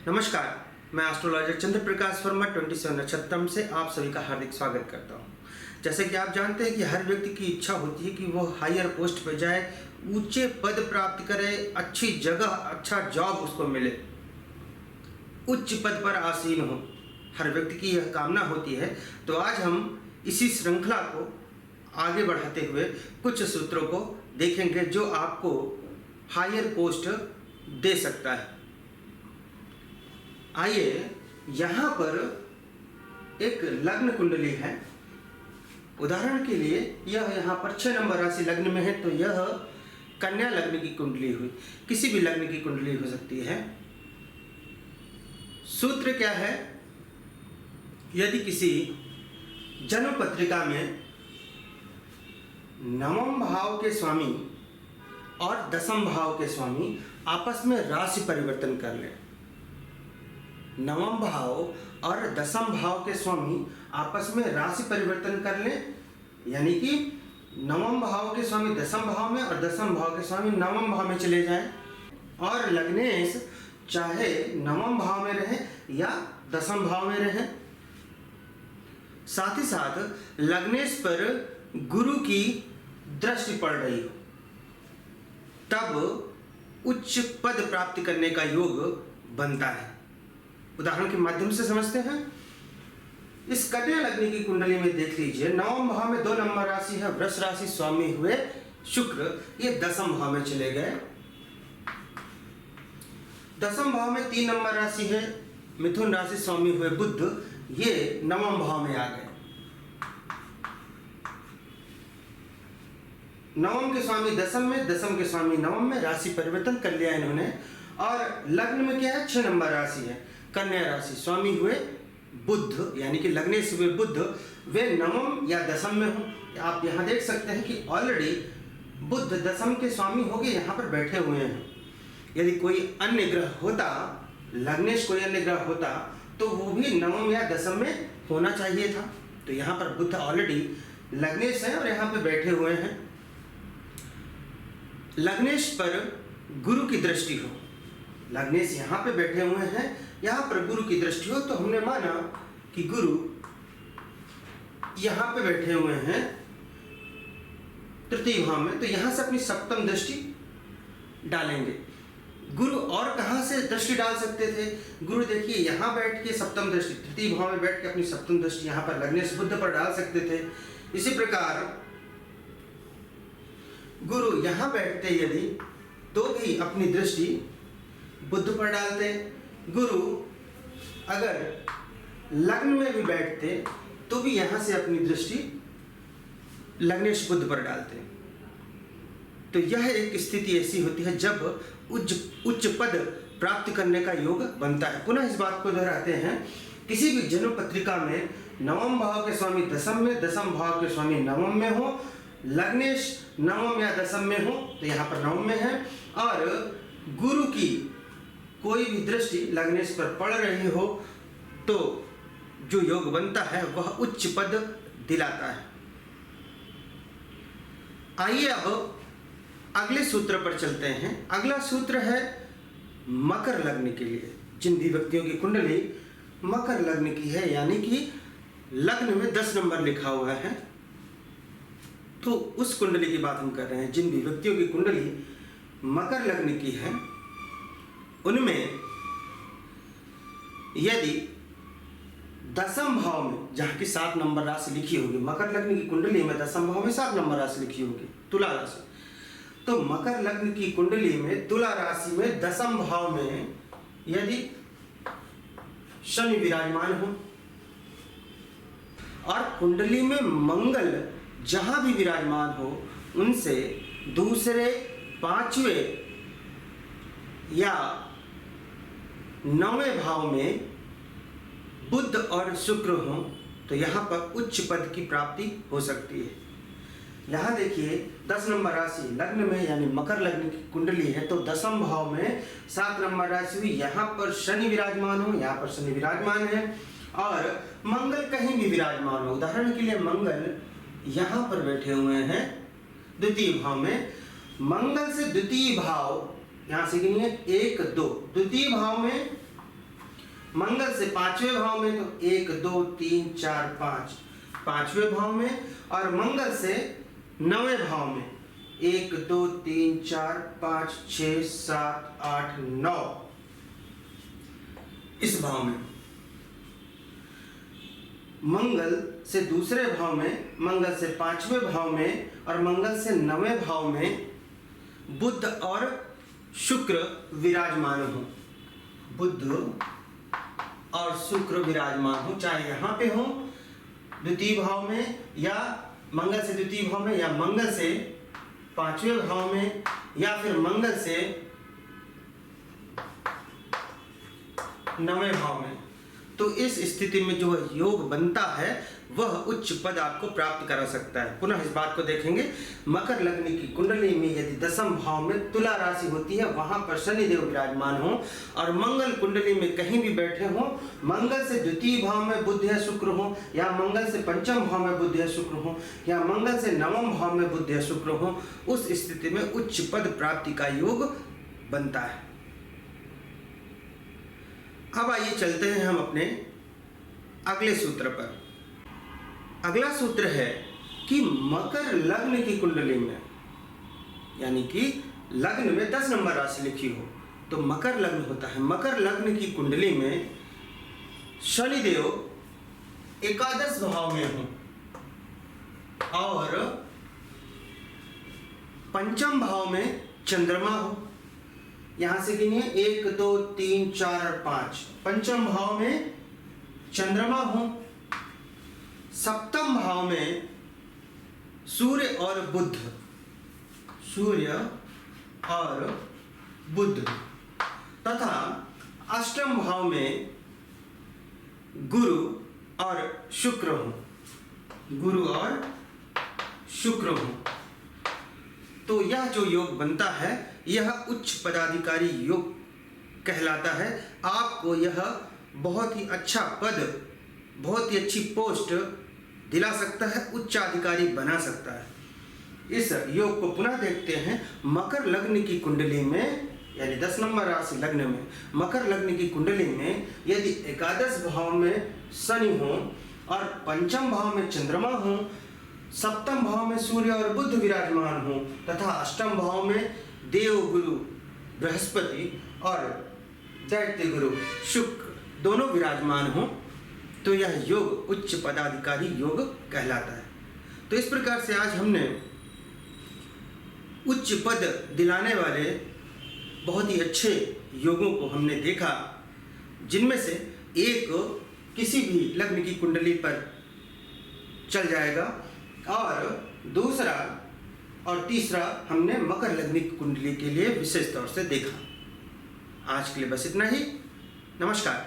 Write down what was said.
नमस्कार, मैं एस्ट्रोलॉजर चंद्र प्रकाश वर्मा 27 नक्षत्रम से आप सभी का हार्दिक स्वागत करता हूं। जैसे कि आप जानते हैं कि हर व्यक्ति की इच्छा होती है कि वो हायर पोस्ट पे जाए, ऊंचे पद प्राप्त करे, अच्छी जगह, अच्छा जॉब उसको मिले, उच्च पद पर आसीन हो। हर व्यक्ति की यह कामना होती है। तो आज हम इसी श्रृंखला को आगे बढ़ाते हुए कुछ सूत्रों को देखेंगे जो आपको हायर पोस्ट दे सकता है। आइए, यहाँ पर एक लग्न कुंडली है। उदाहरण के लिए यह यहाँ पर 6 नंबर राशि लग्न में है, तो यह कन्या लग्न की कुंडली हुई। किसी भी लग्न की कुंडली हो सकती है। सूत्र क्या है? यदि किसी जन्म पत्रिका में नवम भाव के स्वामी और दसम भाव के स्वामी आपस में राशि परिवर्तन कर लें, नवम भाव और दसम भाव के स्वामी आपस में राशि परिवर्तन कर लें, यानी कि नवम भाव के स्वामी दसम भाव में और दसम भाव के स्वामी नवम भाव में चले जाएं, और लग्नेश चाहे नवम भाव में रहे या दसम भाव में रहे। साथ ही साथ लग्नेश पर गुरु की दृष्टि पड़ रही हो, तब उच्च पद प्राप्त करने का योग बनता है। उदाहरण के माध्यम से समझते हैं। इस कन्या लग्न की कुंडली में देख लीजिए, नवम भाव में 2 नंबर राशि है, वृष राशि स्वामी हुए शुक्र, ये दसम भाव में चले गए। दसम भाव में 3 नंबर राशि है, मिथुन राशि स्वामी हुए बुध, ये नवम भाव में आ गए। नवम के स्वामी दसम में, दसम के स्वामी नवम में, राशि परिवर्तन कर लिया इन्होंने। और लग्न में क्या है? 6 नंबर राशि है, कन्या राशि स्वामी हुए बुध, यानी कि लग्नेश हुए बुध, वे नवम या दसम में हो। आप यहाँ देख सकते हैं कि ऑलरेडी बुध दसम के स्वामी होके यहाँ पर बैठे हुए हैं। यदि कोई अन्य ग्रह होता, लग्नेश कोई अन्य ग्रह होता, तो वो भी नवम या दसम में होना चाहिए था। तो यहाँ पर बुध ऑलरेडी लग्नेश है और यहाँ पे बैठे हुए हैं। लग्नेश पर गुरु की दृष्टि हो, लग्नेश यहाँ पे बैठे हुए हैं, यहाँ पर गुरु की दृष्टि हो, तो हमने माना कि गुरु यहाँ पे बैठे हुए हैं तृतीय भाव में, तो यहाँ से अपनी सप्तम दृष्टि डालेंगे। गुरु और कहाँ से दृष्टि डाल सकते थे? गुरु देखिए यहाँ बैठ के सप्तम दृष्टि, तृतीय भाव में बैठ के अपनी सप्तम दृष्टि यहाँ पर लग्नेश बुध पर डाल सकते थे। इसी प्रकार गुरु यहाँ बैठते यदि, तो भी अपनी दृष्टि बुध पर डालते। गुरु अगर लग्न में भी बैठते तो भी यहाँ से अपनी दृष्टि लग्नेश बुध पर डालते। तो यह एक स्थिति ऐसी होती है जब उच्च पद प्राप्त करने का योग बनता है। पुनः इस बात को दोहराते हैं, किसी भी जन्म पत्रिका में नवम भाव के स्वामी दसम में, दसम भाव के स्वामी नवम में हो, लग्नेश नवम या दसम में हो, तो यहाँ पर नवम में है, और गुरु की कोई भी दृष्टि लग्नेश पर पड़ रही हो, तो जो योग बनता है वह उच्च पद दिलाता है। आइए अब अगले सूत्र पर चलते हैं। अगला सूत्र है मकर लग्न के लिए। जिन भी व्यक्तियों की कुंडली मकर लग्न की है, यानी कि लग्न में 10 नंबर लिखा हुआ है, तो उस कुंडली की बात हम कर रहे हैं। जिन भी व्यक्तियों की कुंडली मकर लग्न की है, उनमें यदि दसम भाव में, जहाँ की 7 नंबर राशि लिखी होगी, मकर लग्न की कुंडली में दसम भाव में 7 नंबर राशि लिखी होगी, तुला राशि, तो मकर लग्न की कुंडली में तुला राशि में दसम भाव में यदि शनि विराजमान हो और कुंडली में मंगल जहां भी विराजमान हो, उनसे दूसरे, 5वें या 9वें भाव में बुध और शुक्र हो, तो यहाँ पर उच्च पद की प्राप्ति हो सकती है। यहाँ देखिए 10 नंबर राशि लग्न में, यानी मकर लग्न की कुंडली है, तो दसम भाव में 7 नंबर राशि हुई, यहाँ पर शनि विराजमान हो, यहाँ पर शनि विराजमान है, और मंगल कहीं भी विराजमान हो। उदाहरण के लिए मंगल यहाँ पर बैठे हुए हैं द्वितीय भाव में, मंगल से द्वितीय भाव यहाँ से गिनिए 1 2, द्वितीय भाव में मंगल से 5वें भाव में तो 1 2 3 4 5 5वें भाव में, और मंगल से 9वें भाव में 1 2 3 4 5 6 7 8 9 इस भाव में। मंगल से दूसरे भाव में, मंगल से 5वें भाव में और मंगल से 9वें भाव में बुध और शुक्र विराजमान हो। बुध और शुक्र विराजमान हो, चाहे यहाँ पे हो द्वितीय भाव में, या मंगल से द्वितीय भाव में, या मंगल से 5वें भाव में, या फिर मंगल से 9वें भाव में। तो इस स्थिति में जो योग बनता है वह उच्च पद आपको प्राप्त करा सकता है। पुनः इस बात को देखेंगे, मकर लग्न की कुंडली में यदि 10वें भाव में तुला राशि होती है, वहां पर शनिदेव विराजमान हो और मंगल कुंडली में कहीं भी बैठे हो, मंगल से द्वितीय भाव में बुध या शुक्र हो, या मंगल से 5वें भाव में बुध या शुक्र हो, या मंगल से 9वें भाव में बुध या शुक्र हो, उस स्थिति में उच्च पद प्राप्ति का योग बनता है। अब आइए चलते हैं हम अपने अगले सूत्र पर। अगला सूत्र है कि मकर लग्न की कुंडली में, यानी कि लग्न में 10 नंबर राशि लिखी हो तो मकर लग्न होता है। मकर लग्न की कुंडली में शनिदेव एकादश भाव में हो और 5वें भाव में चंद्रमा हो। यहां से गिनिए 1 2 3 4 और 5। 5वें भाव में चंद्रमा हो, 7वें भाव में सूर्य और बुध, सूर्य और बुध, तथा 8वें भाव में गुरु और शुक्र हो, गुरु और शुक्र हो। तो यह जो योग बनता है यह उच्च पदाधिकारी योग कहलाता है। आपको यह बहुत ही अच्छा पद, बहुत ही अच्छी पोस्ट दिला सकता है, उच्चाधिकारी बना सकता है। इस योग को पुनः देखते हैं। मकर लग्न की कुंडली में, यानी 10 नंबर राशि लग्न में, मकर लग्न की कुंडली में यदि एकादश भाव में शनि हो और 5वें भाव में चंद्रमा हो, 7वें भाव में सूर्य और बुध विराजमान हो, तथा 8वें भाव में देव गुरु बृहस्पति और दैत्य गुरु शुक्र दोनों विराजमान हो, तो यह योग उच्च पदाधिकारी योग कहलाता है। तो इस प्रकार से आज हमने उच्च पद दिलाने वाले बहुत ही अच्छे योगों को हमने देखा, जिनमें से एक किसी भी लग्न की कुंडली पर चल जाएगा और दूसरा और तीसरा हमने मकर लग्न की कुंडली के लिए विशेष तौर से देखा। आज के लिए बस इतना ही। नमस्कार।